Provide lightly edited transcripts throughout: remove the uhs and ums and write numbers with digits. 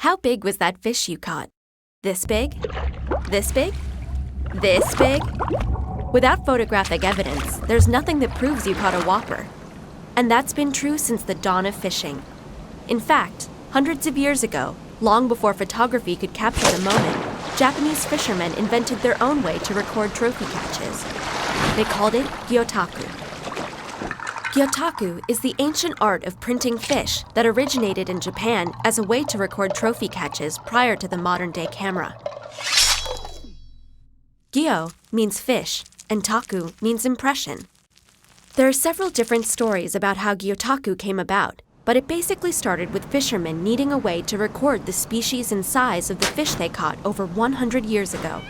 How big was that fish you caught? This big? This big? This big? Without photographic evidence, there's nothing that proves you caught a whopper. And that's been true since the dawn of fishing. In fact, hundreds of years ago, long before photography could capture the moment, Japanese fishermen invented their own way to record trophy catches. They called it gyotaku. Gyotaku is the ancient art of printing fish that originated in Japan as a way to record trophy catches prior to the modern-day camera. Gyo means fish, and taku means impression. There are several different stories about how gyotaku came about, but it basically started with fishermen needing a way to record the species and size of the fish they caught over 100 years ago.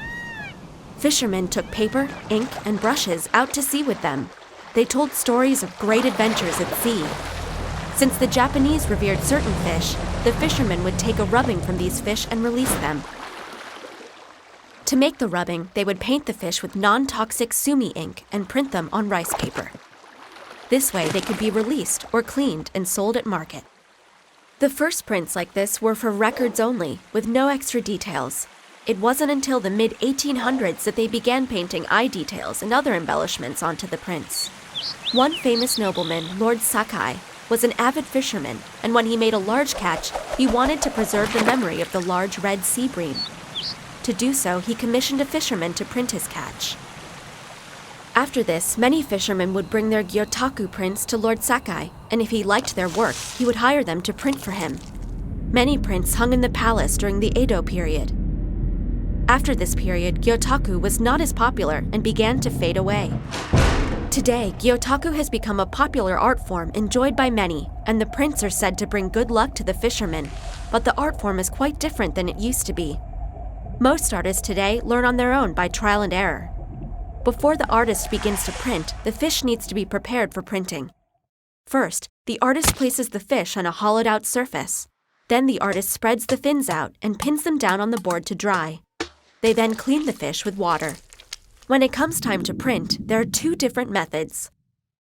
Fishermen took paper, ink, and brushes out to sea with them. They told stories of great adventures at sea. Since the Japanese revered certain fish, the fishermen would take a rubbing from these fish and release them. To make the rubbing, they would paint the fish with non-toxic sumi ink and print them on rice paper. This way, they could be released or cleaned and sold at market. The first prints like this were for records only, with no extra details. It wasn't until the mid-1800s that they began painting eye details and other embellishments onto the prints. One famous nobleman, Lord Sakai, was an avid fisherman, and when he made a large catch, he wanted to preserve the memory of the large red sea bream. To do so, he commissioned a fisherman to print his catch. After this, many fishermen would bring their gyotaku prints to Lord Sakai, and if he liked their work, he would hire them to print for him. Many prints hung in the palace during the Edo period. After this period, gyotaku was not as popular and began to fade away. Today, gyotaku has become a popular art form enjoyed by many, and the prints are said to bring good luck to the fishermen, but the art form is quite different than it used to be. Most artists today learn on their own by trial and error. Before the artist begins to print, the fish needs to be prepared for printing. First, the artist places the fish on a hollowed-out surface. Then the artist spreads the fins out and pins them down on the board to dry. They then clean the fish with water. When it comes time to print, there are two different methods.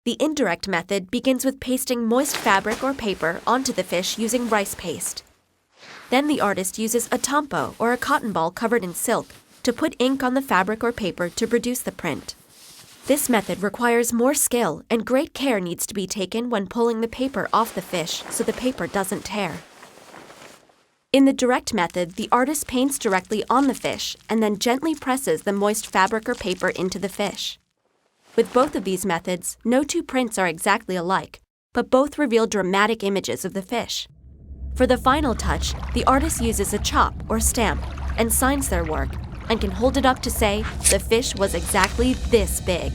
The indirect method begins with pasting moist fabric or paper onto the fish using rice paste. Then the artist uses a tampo or a cotton ball covered in silk to put ink on the fabric or paper to produce the print. This method requires more skill, and great care needs to be taken when pulling the paper off the fish so the paper doesn't tear. In the direct method, the artist paints directly on the fish and then gently presses the moist fabric or paper into the fish. With both of these methods, no two prints are exactly alike, but both reveal dramatic images of the fish. For the final touch, the artist uses a chop or stamp and signs their work, and can hold it up to say, the fish was exactly this big.